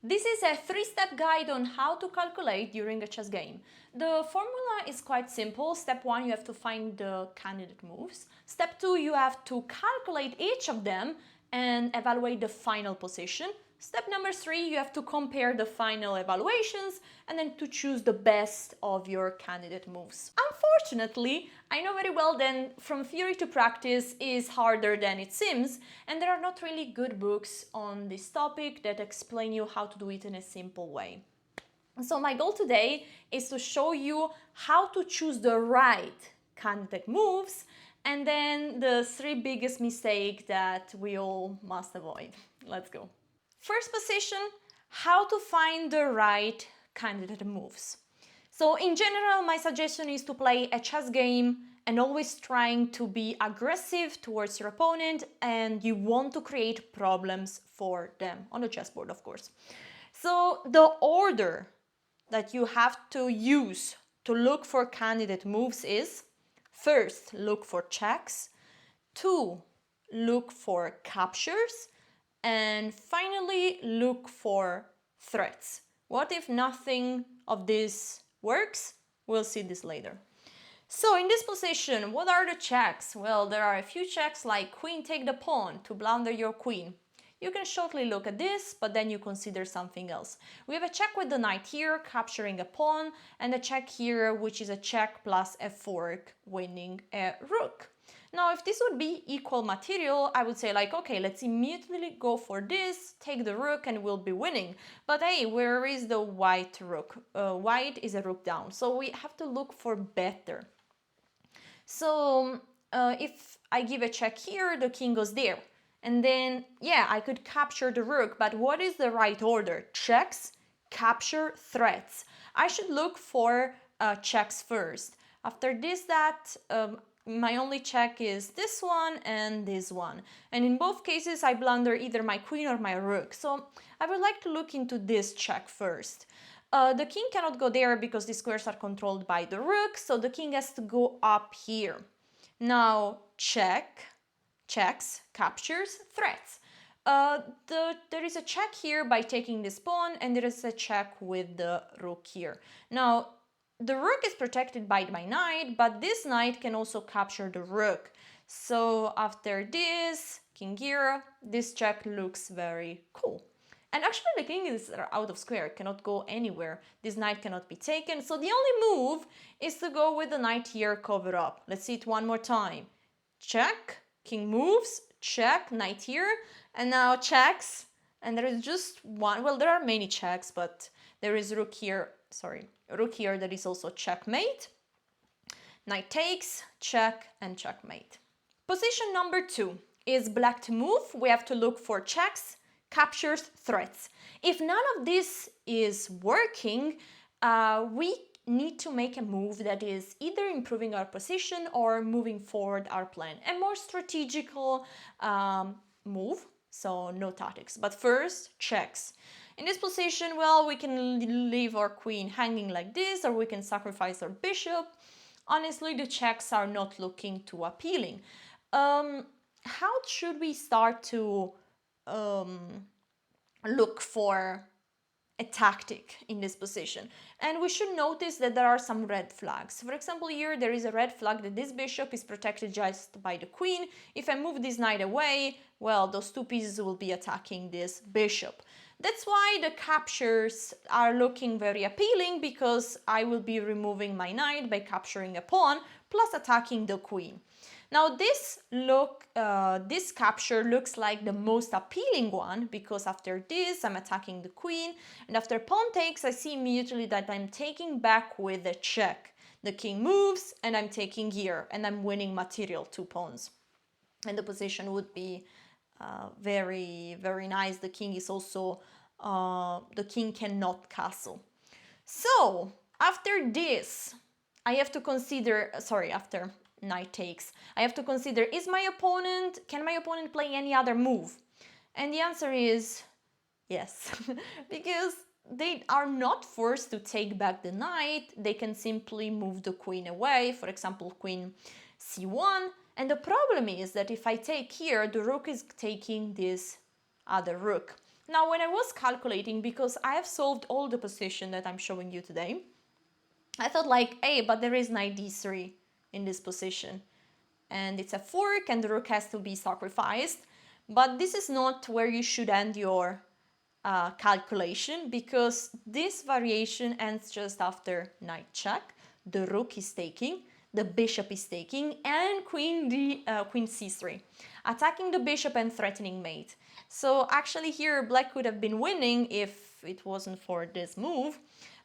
This is a 3-step guide on how to calculate during a chess game. The formula is quite simple. Step 1, you have to find the candidate moves. Step 2, you have to calculate each of them and evaluate the final position. Step number 3, you have to compare the final evaluations and then to choose the best of your candidate moves. Unfortunately, I know very well that from theory to practice is harder than it seems, and there are not really good books on this topic that explain you how to do it in a simple way. So my goal today is to show you how to choose the right candidate moves and then the 3 biggest mistakes that we all must avoid. Let's go. First position, how to find the right candidate moves. So in general, my suggestion is to play a chess game and always trying to be aggressive towards your opponent, and you want to create problems for them on the chessboard, of course. So the order that you have to use to look for candidate moves is: first, look for checks, 2, look for captures, and finally look for threats. What if nothing of this works? We'll see this later. So in this position, what are the checks? Well, there are a few checks like queen take the pawn to blunder your queen. You can shortly look at this, but then you consider something else. We have a check with the knight here, capturing a pawn, and a check here, which is a check plus a fork, winning a rook. Now, if this would be equal material, I would say like, okay, let's immediately go for this, take the rook and we'll be winning. But hey, where is the white rook? White is a rook down, so we have to look for better. So if I give a check here, the king goes there. And then, yeah, I could capture the rook, but what is the right order? Checks, capture, threats. I should look for checks first. After this, my only check is this one and this one. And in both cases, I blunder either my queen or my rook. So I would like to look into this check first. The king cannot go there because the squares are controlled by the rook, so the king has to go up here. Now, checks, captures, threats. There is a check here by taking this pawn, and there is a check with the rook here. Now, the rook is protected by my knight, but this knight can also capture the rook. So after this, king here, this check looks very cool. And actually the king is out of square, cannot go anywhere. This knight cannot be taken, so the only move is to go with the knight here, cover up. Let's see it one more time. Check, king moves, check, knight here, and now checks. And there is just one, well, there are many checks, but there is rook here that is also checkmate. Knight takes, check, and checkmate. Position number 2 is black to move. We have to look for checks, captures, threats. If none of this is working, we need to make a move that is either improving our position or moving forward our plan. A more strategical move, so no tactics. But first, checks. In this position, well, we can leave our queen hanging like this, or we can sacrifice our bishop. Honestly, the checks are not looking too appealing. How should we start to look for a tactic in this position? And we should notice that there are some red flags. For example, here there is a red flag that this bishop is protected just by the queen. If I move this knight away, well, those 2 pieces will be attacking this bishop. That's why the captures are looking very appealing, because I will be removing my knight by capturing a pawn plus attacking the queen. Now this capture looks like the most appealing one, because after this I'm attacking the queen, and after pawn takes I see immediately that I'm taking back with a check. The king moves and I'm taking here and I'm winning material, 2 pawns. And the position would be very, very nice. The king is also, the king cannot castle. So after this, I have to consider, after knight takes, I have to consider, can my opponent play any other move? And the answer is yes, because they are not forced to take back the knight. They can simply move the queen away, for example, queen c1. And the problem is that if I take here, the rook is taking this other rook. Now, when I was calculating, because I have solved all the position that I'm showing you today, I thought like, hey, but there is knight d3 in this position. And it's a fork and the rook has to be sacrificed. But this is not where you should end your calculation, because this variation ends just after knight check. The rook is taking, the bishop is taking, and queen c3, attacking the bishop and threatening mate. So actually here black could have been winning if it wasn't for this move,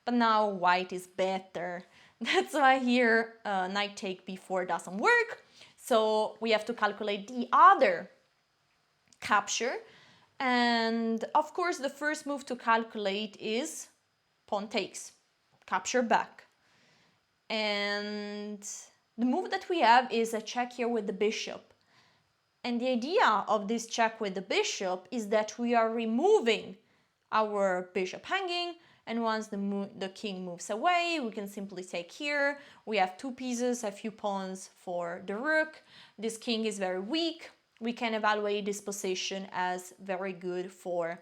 but now white is better. That's why here knight take b4 doesn't work. So we have to calculate the other capture. And of course the first move to calculate is pawn takes, capture back. And the move that we have is a check here with the bishop. And the idea of this check with the bishop is that we are removing our bishop hanging, and once the king moves away, we can simply take here. We have two pieces, a few pawns for the rook. This king is very weak. We can evaluate this position as very good for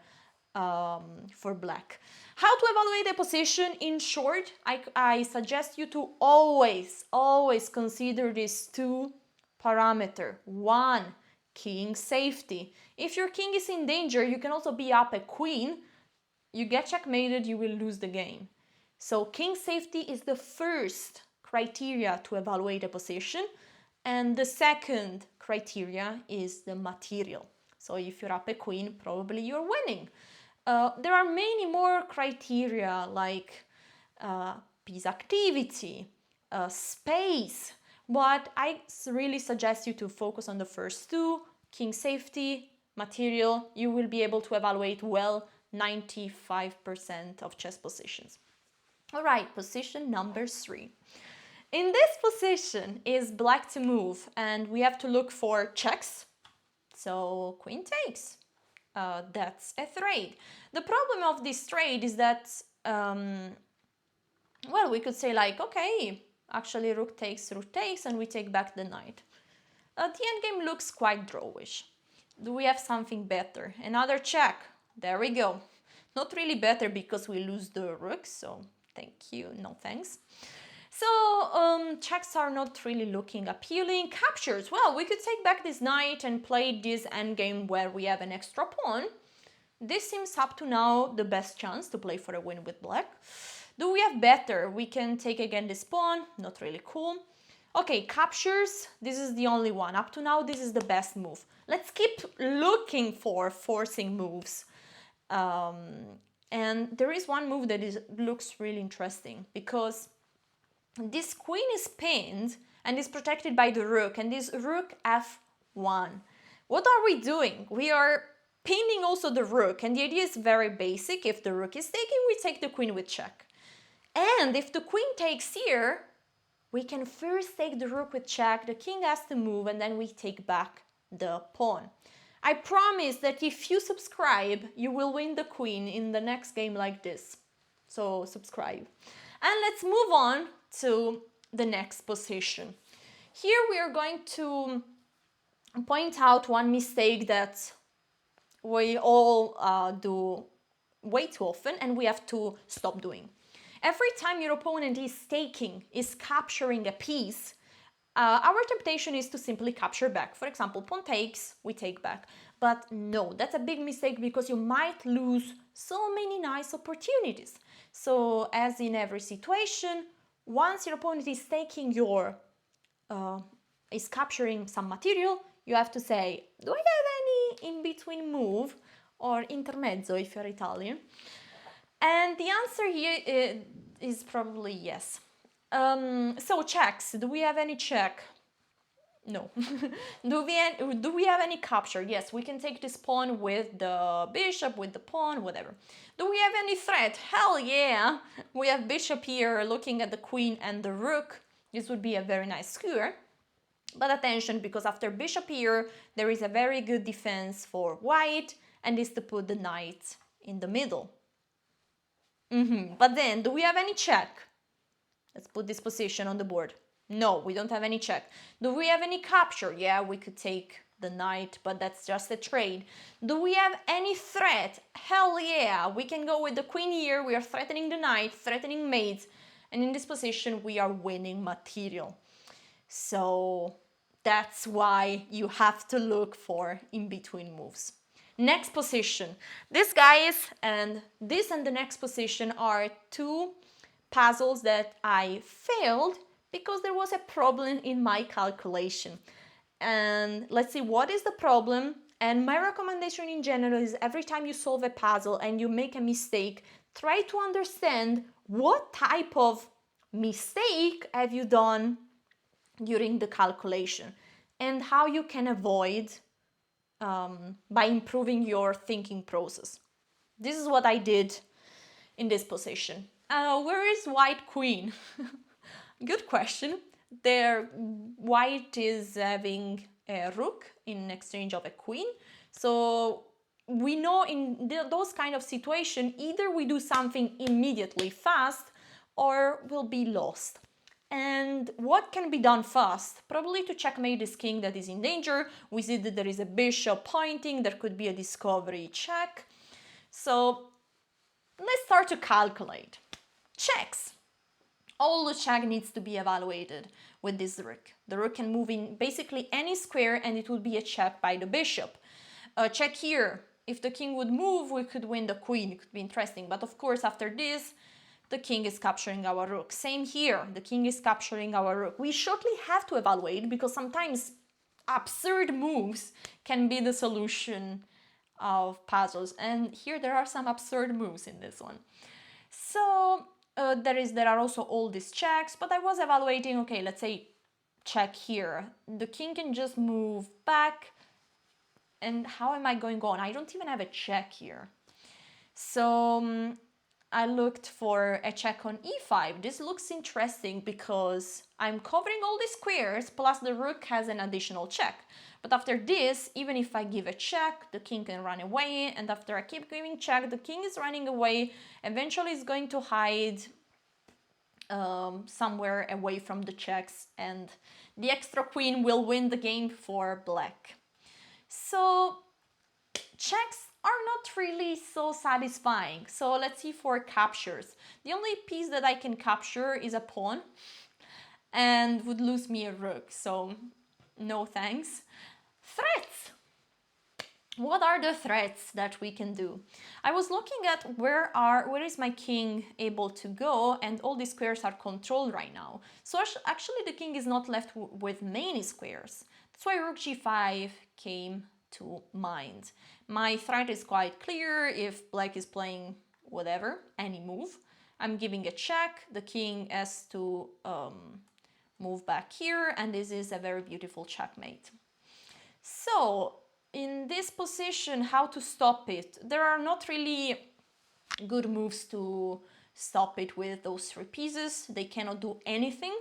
black. How to evaluate a position? In short, I suggest you to always consider these two parameters. One, king safety. If your king is in danger, you can also be up a queen. You get checkmated, you will lose the game. So king safety is the first criteria to evaluate a position, and the second criteria is the material. So if you're up a queen, probably you're winning. There are many more criteria like piece activity, space, but I really suggest you to focus on the first two, king safety, material. You will be able to evaluate well 95% of chess positions. All right, position number 3. In this position is black to move, and we have to look for checks. So queen takes. That's a trade. The problem of this trade is that, well, we could say like, okay, actually rook takes, and we take back the knight. The endgame looks quite drawish. Do we have something better? Another check. There we go. Not really better because we lose the rook, so thank you, no thanks. So checks are not really looking appealing. Captures, well, we could take back this knight and play this endgame where we have an extra pawn. This seems up to now the best chance to play for a win with black. Do we have better? We can take again this pawn, not really cool. Okay, captures, this is the only one. Up to now, this is the best move. Let's keep looking for forcing moves. And there is one move that looks really interesting, because this queen is pinned and is protected by the rook, and this rook f1. What are we doing? We are pinning also the rook, and the idea is very basic. If the rook is taken, we take the queen with check. And if the queen takes here, we can first take the rook with check, the king has to move, and then we take back the pawn. I promise that if you subscribe, you will win the queen in the next game like this. So subscribe. And let's move on to the next position. Here we are going to point out one mistake that we all do way too often, and we have to stop doing. Every time your opponent is capturing a piece, our temptation is to simply capture back. For example, pawn takes, we take back. But no, that's a big mistake, because you might lose so many nice opportunities. So as in every situation, once your opponent is taking is capturing some material, you have to say, do I have any in-between move, or intermezzo if you're Italian? And the answer here is probably yes. So checks, do we have any check? No. Do we have any capture? Yes, we can take this pawn with the bishop, with the pawn, whatever. Do we have any threat? Hell yeah! We have bishop here looking at the queen and the rook. This would be a very nice skewer. But attention, because after bishop here, there is a very good defense for white, and is to put the knight in the middle. But then, do we have any check? Let's put this position on the board. No, we don't have any check. Do we have any capture? Yeah, we could take the knight, but that's just a trade. Do we have any threat? Hell yeah, we can go with the queen here. We are threatening the knight, threatening maids, and in this position we are winning material. So that's why you have to look for in-between moves. Next position. This, guys, and this and the next position are two puzzles that I failed because there was a problem in my calculation. And let's see what is the problem. And my recommendation in general is every time you solve a puzzle and you make a mistake, try to understand what type of mistake have you done during the calculation and how you can avoid by improving your thinking process. This is what I did in this position. Where is white queen? Good question. There, white is having a rook in exchange of a queen. So we know in those kind of situation, either we do something immediately fast or we'll be lost. And what can be done fast? Probably to checkmate this king that is in danger. We see that there is a bishop pointing, there could be a discovery check. So let's start to calculate. Checks. All the check needs to be evaluated with this rook. The rook can move in basically any square and it would be a check by the bishop. Check here. If the king would move, we could win the queen. It could be interesting. But of course, after this, the king is capturing our rook. Same here, the king is capturing our rook. We shortly have to evaluate because sometimes absurd moves can be the solution of puzzles. And here there are some absurd moves in this one. So there are also all these checks, but I was evaluating, okay, let's say check here. The king can just move back. And how am I going on? I don't even have a check here. So I looked for a check on e5. This looks interesting because I'm covering all the squares, plus the rook has an additional check. But after this, even if I give a check, the king can run away, and after I keep giving check, the king is running away. Eventually it's going to hide somewhere away from the checks, and the extra queen will win the game for black. So checks are not really so satisfying. So let's see for captures. The only piece that I can capture is a pawn and would lose me a rook. So no thanks. Threats. What are the threats that we can do? I was looking at where is my king able to go, and all these squares are controlled right now. So actually the king is not left with many squares. That's why rook g5 came to mind. My threat is quite clear. If black is playing whatever, any move, I'm giving a check. The king has to move back here, and this is a very beautiful checkmate. So in this position, how to stop it? There are not really good moves to stop it with those three pieces. They cannot do anything.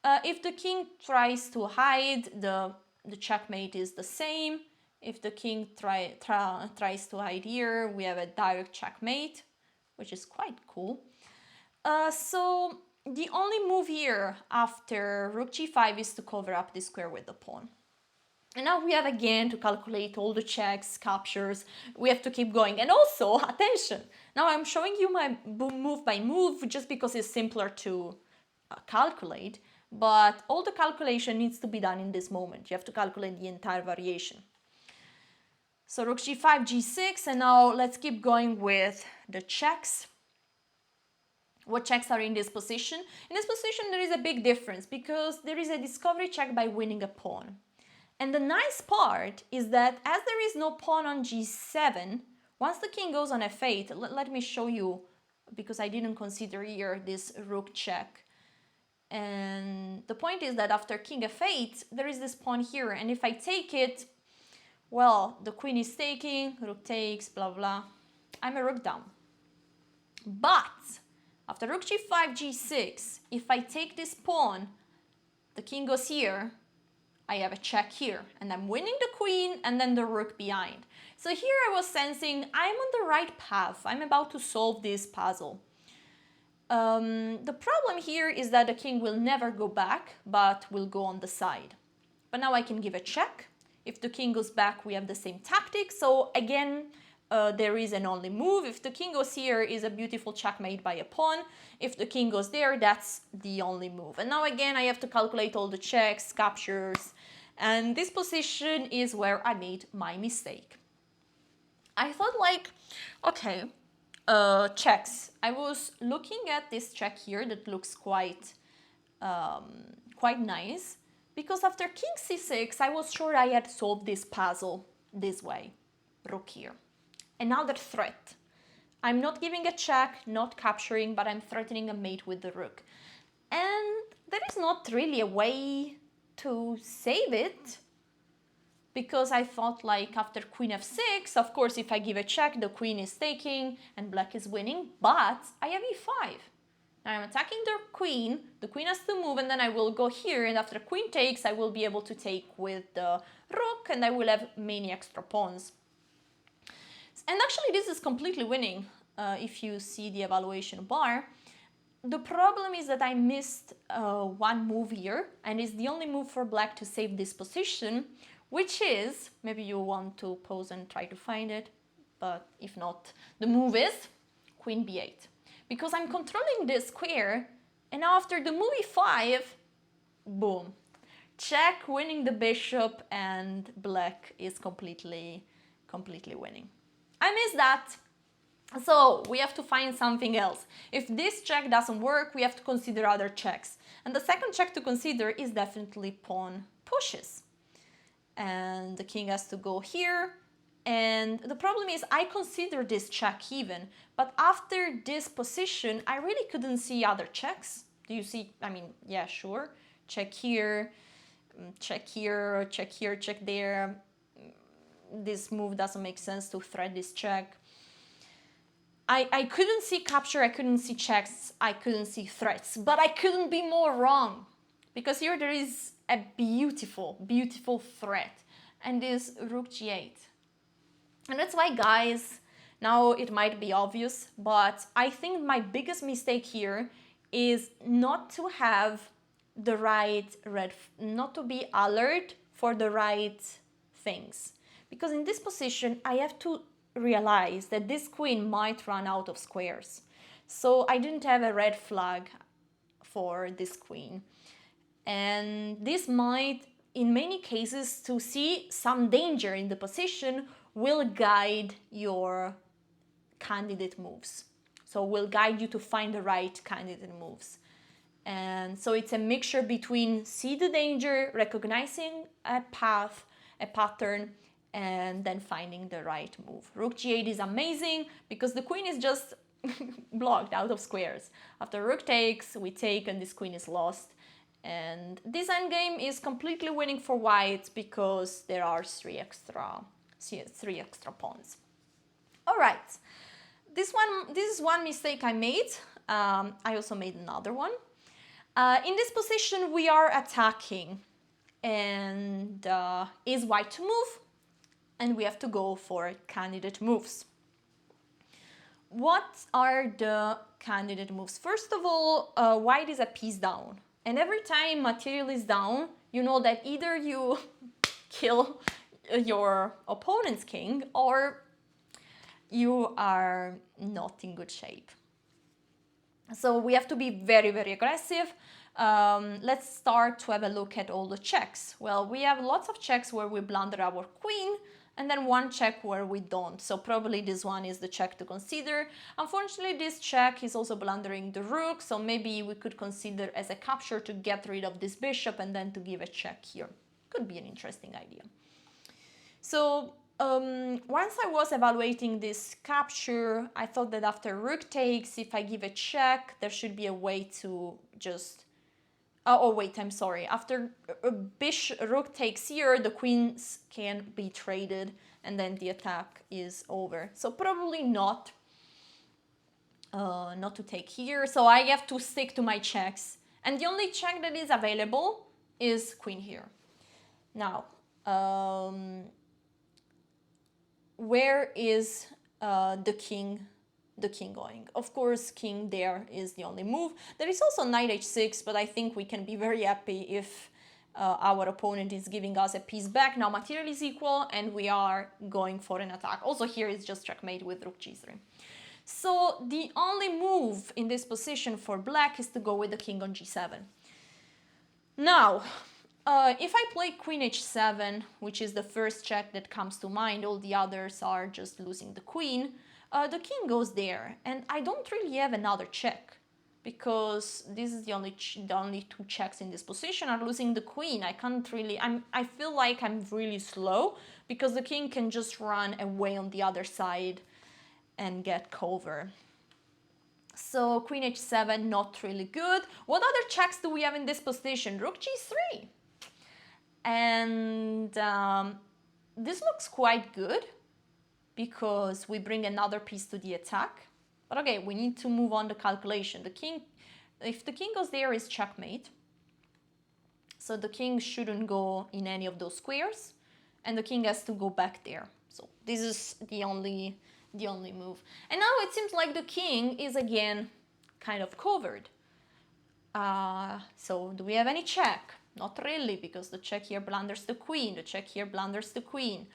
If the king tries to hide, the checkmate is the same. If the king tries to hide here, we have a direct checkmate, which is quite cool. So the only move here after rook g5 is to cover up this square with the pawn. And now we have again to calculate all the checks, captures. We have to keep going. And also, attention, now I'm showing you my move by move just because it's simpler to calculate. But all the calculation needs to be done in this moment. You have to calculate the entire variation. So rook g5, g6, and now let's keep going with the checks. What checks are in this position? In this position there is a big difference because there is a discovery check by winning a pawn. And the nice part is that as there is no pawn on g7, once the king goes on f8, let me show you, because I didn't consider here this rook check. And the point is that after king f8, there is this pawn here, and if I take it, well, the queen is taking, rook takes, blah, blah. I'm a rook down. But after rook g5, g6, if I take this pawn, the king goes here, I have a check here, and I'm winning the queen and then the rook behind. So here I was sensing I'm on the right path. I'm about to solve this puzzle. The problem here is that the king will never go back, but will go on the side. But now I can give a check. If the king goes back, we have the same tactic. So again, there is an only move. If the king goes here, is a beautiful checkmate by a pawn. If the king goes there, that's the only move. And now again, I have to calculate all the checks, captures, and this position is where I made my mistake. I thought like, okay, checks. I was looking at this check here that looks quite nice, because after king c6, I was sure I had solved this puzzle this way, rook here. Another threat. I'm not giving a check, not capturing, but I'm threatening a mate with the rook. And there is not really a way to save it, because I thought like after queen f6, of course if I give a check, the queen is taking and black is winning, but I have e5. Now I'm attacking the queen has to move, and then I will go here, and after queen takes, I will be able to take with the rook, and I will have many extra pawns. And actually this is completely winning, if you see the evaluation bar. The problem is that I missed one move here, and it's the only move for black to save this position, which is, maybe you want to pause and try to find it, but if not, the move is queen b8. Because I'm controlling this square, and now after the move e5, boom, check, winning the bishop, and black is completely winning. I missed that. So we have to find something else. If this check doesn't work, we have to consider other checks. And the second check to consider is definitely pawn pushes. And the king has to go here. And the problem is I consider this check even, but after this position, I really couldn't see other checks. Do you see? I mean, yeah, sure. Check here, check here, check here, check there. This move doesn't make sense to thread this check. I couldn't see capture, I couldn't see checks, I couldn't see threats, but I couldn't be more wrong, because here there is a beautiful, beautiful threat, and this rook g8. And that's why, guys, now it might be obvious, but I think my biggest mistake here is not to have the right not to be alert for the right things. Because in this position, I have to realize that this queen might run out of squares. So I didn't have a red flag for this queen. And this might, in many cases, to see some danger in the position will guide your candidate moves. So will guide you to find the right candidate moves. And so it's a mixture between see the danger, recognizing a path, a pattern, and then finding the right move. Rook g8 is amazing because the queen is just blocked out of squares. After rook takes, we take, and this queen is lost. And this endgame is completely winning for white because there are three extra pawns. All right, this is one mistake I made. I also made another one. In this position, we are attacking, and is white to move, and we have to go for candidate moves. What are the candidate moves? First of all, white is a piece down, and every time material is down, you know that either you kill your opponent's king or you are not in good shape. So we have to be very, very aggressive. Let's start to have a look at all the checks. Well, we have lots of checks where we blunder our queen, and then one check where we don't. So probably this one is the check to consider. Unfortunately, this check is also blundering the rook, so maybe we could consider as a capture to get rid of this bishop and then to give a check here. Could be an interesting idea. So once I was evaluating this capture, I thought that after rook takes, if I give a check, there should be a way to just... Oh wait, I'm sorry. After rook takes here, the queens can be traded, and then the attack is over. So probably not to take here. So I have to stick to my checks, and the only check that is available is queen here. Now, where is the king going? Of course, king there is the only move. There is also knight h6, but I think we can be very happy if our opponent is giving us a piece back. Now material is equal and we are going for an attack. Also here it's just checkmate with rook g3. So the only move in this position for black is to go with the king on g7. Now, if I play queen h7, which is the first check that comes to mind, all the others are just losing the queen, the king goes there, and I don't really have another check, because this is the only two checks in this position are losing the queen. I can't really, I feel like I'm really slow, because the king can just run away on the other side and get cover. So queen h7, not really good. What other checks do we have in this position? Rook g3. And this looks quite good because we bring another piece to the attack. But okay, we need to move on the calculation. The king, if the king goes there, is checkmate. So the king shouldn't go in any of those squares, and the king has to go back there. So this is the only move. And now it seems like the king is again kind of covered. So do we have any check? Not really, because the check here blunders the queen, the check here blunders the queen.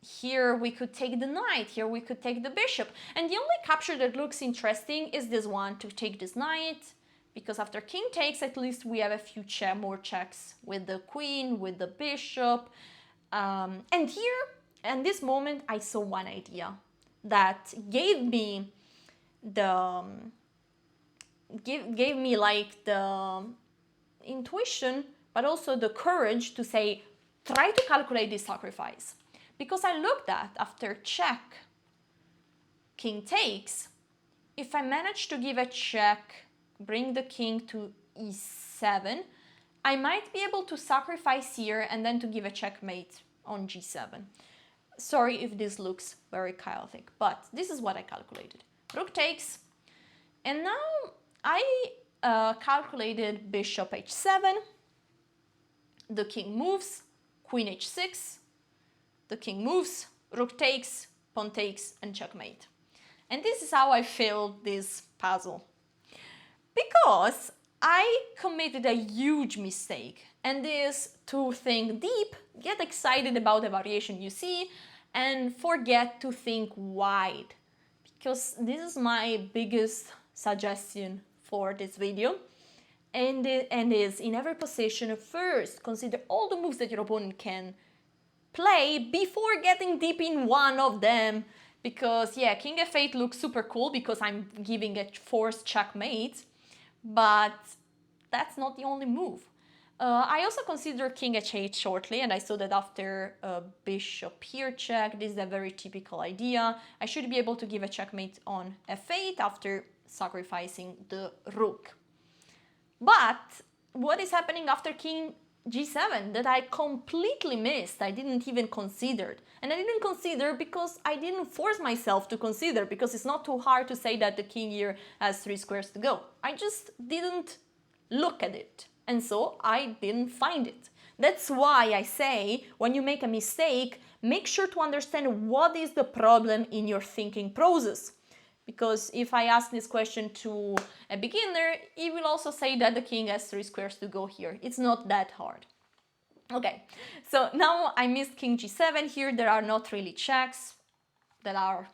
Here we could take the knight, here we could take the bishop. And the only capture that looks interesting is this one, to take this knight, because after king takes, at least we have a few more checks with the queen, with the bishop. And here, in this moment, I saw one idea that gave me the gave me like the intuition, but also the courage to say, try to calculate this sacrifice. Because I looked at, after check, king takes, if I manage to give a check, bring the king to e7, I might be able to sacrifice here and then to give a checkmate on g7. Sorry if this looks very chaotic, but this is what I calculated. Rook takes, and now I calculated bishop h7, the king moves, queen h6, the king moves, rook takes, pawn takes, and checkmate. And this is how I filled this puzzle. Because I committed a huge mistake, and is to think deep, get excited about the variation you see, and forget to think wide. Because this is my biggest suggestion for this video. And is, in every position, first consider all the moves that your opponent can play before getting deep in one of them. Because yeah, king f8 looks super cool because I'm giving a forced checkmate, but that's not the only move. I also consider king h8 shortly, and I saw that after bishop here check, this is a very typical idea. I should be able to give a checkmate on f8 after sacrificing the rook. But what is happening after king g7 that I completely missed? I didn't even consider. And I didn't consider because I didn't force myself to consider, because it's not too hard to say that the king here has 3 squares to go. I just didn't look at it, and so I didn't find it. That's why I say, when you make a mistake, make sure to understand what is the problem in your thinking process. Because if I ask this question to a beginner, he will also say that the king has 3 squares to go here. It's not that hard. Okay, so now I missed king g7 here. There are not really checks that are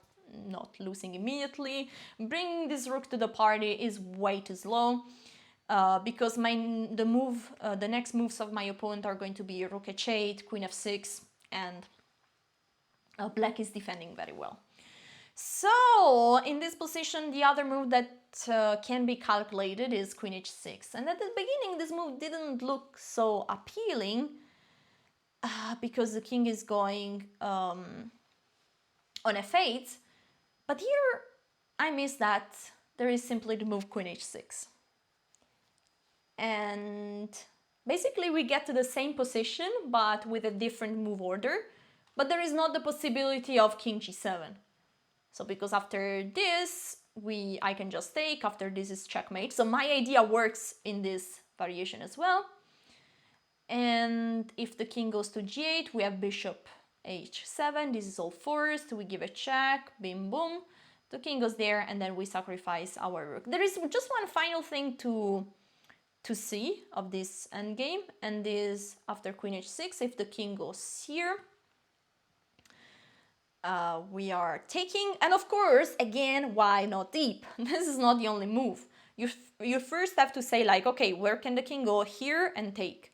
not losing immediately. Bringing this rook to the party is way too slow. Because the next moves of my opponent are going to be rook h8, queen f6, and black is defending very well. So in this position, the other move that can be calculated is queen h6. And at the beginning, this move didn't look so appealing because the king is going on f8. But here I miss that there is simply the move queen h6. And basically we get to the same position, but with a different move order. But there is not the possibility of king g7. So because after this, I can just take, after this is checkmate. So my idea works in this variation as well. And if the king goes to g8, we have bishop h7. This is all forced. We give a check, bim boom. The king goes there, and then we sacrifice our rook. There is just one final thing to to c of this endgame, and this after queen h6. If the king goes here, we are taking, and of course, again, why not deep? This is not the only move. You first have to say like, okay, where can the king go? Here and take.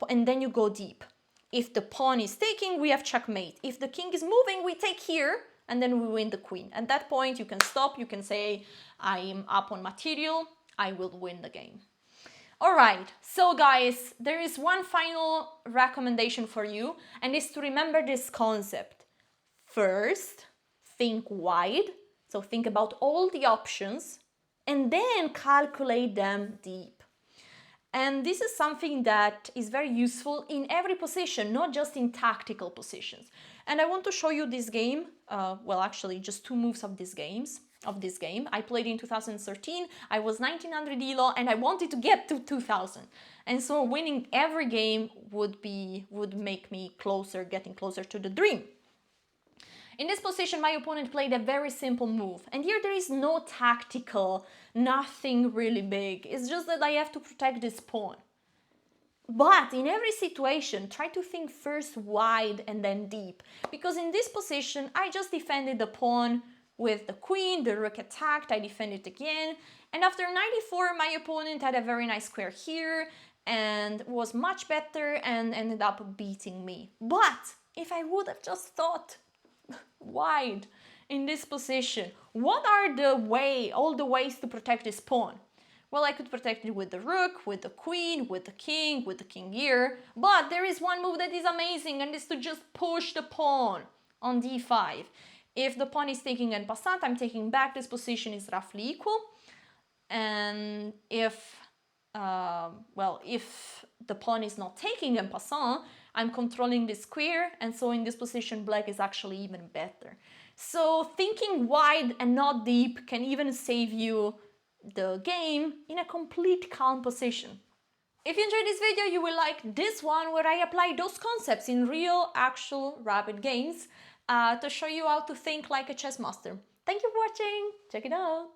And then you go deep. If the pawn is taking, we have checkmate. If the king is moving, we take here, and then we win the queen. At that point, you can stop. You can say, I'm up on material. I will win the game. All right, so guys, there is one final recommendation for you, and is to remember this concept. First, think wide, so think about all the options, and then calculate them deep. And this is something that is very useful in every position, not just in tactical positions. And I want to show you this game, well, actually just two moves of this game. I played in 2013, I was 1900 elo, and I wanted to get to 2000. And so winning every game would make me getting closer to the dream. In this position, my opponent played a very simple move. And here there is no tactical, nothing really big. It's just that I have to protect this pawn. But in every situation, try to think first wide and then deep. Because in this position, I just defended the pawn with the queen, the rook attacked, I defended again. And after 94, my opponent had a very nice square here and was much better and ended up beating me. But if I would have just thought wide in this position, what are all the ways to protect this pawn? Well, I could protect it with the rook, with the queen, with the king here, but there is one move that is amazing, and is to just push the pawn on d5. If the pawn is taking en passant, I'm taking back, this position is roughly equal. And if the pawn is not taking en passant, I'm controlling the square, and so in this position, black is actually even better. So thinking wide and not deep can even save you the game in a complete calm position. If you enjoyed this video, you will like this one where I apply those concepts in real, actual, rapid games to show you how to think like a chess master. Thank you for watching, check it out!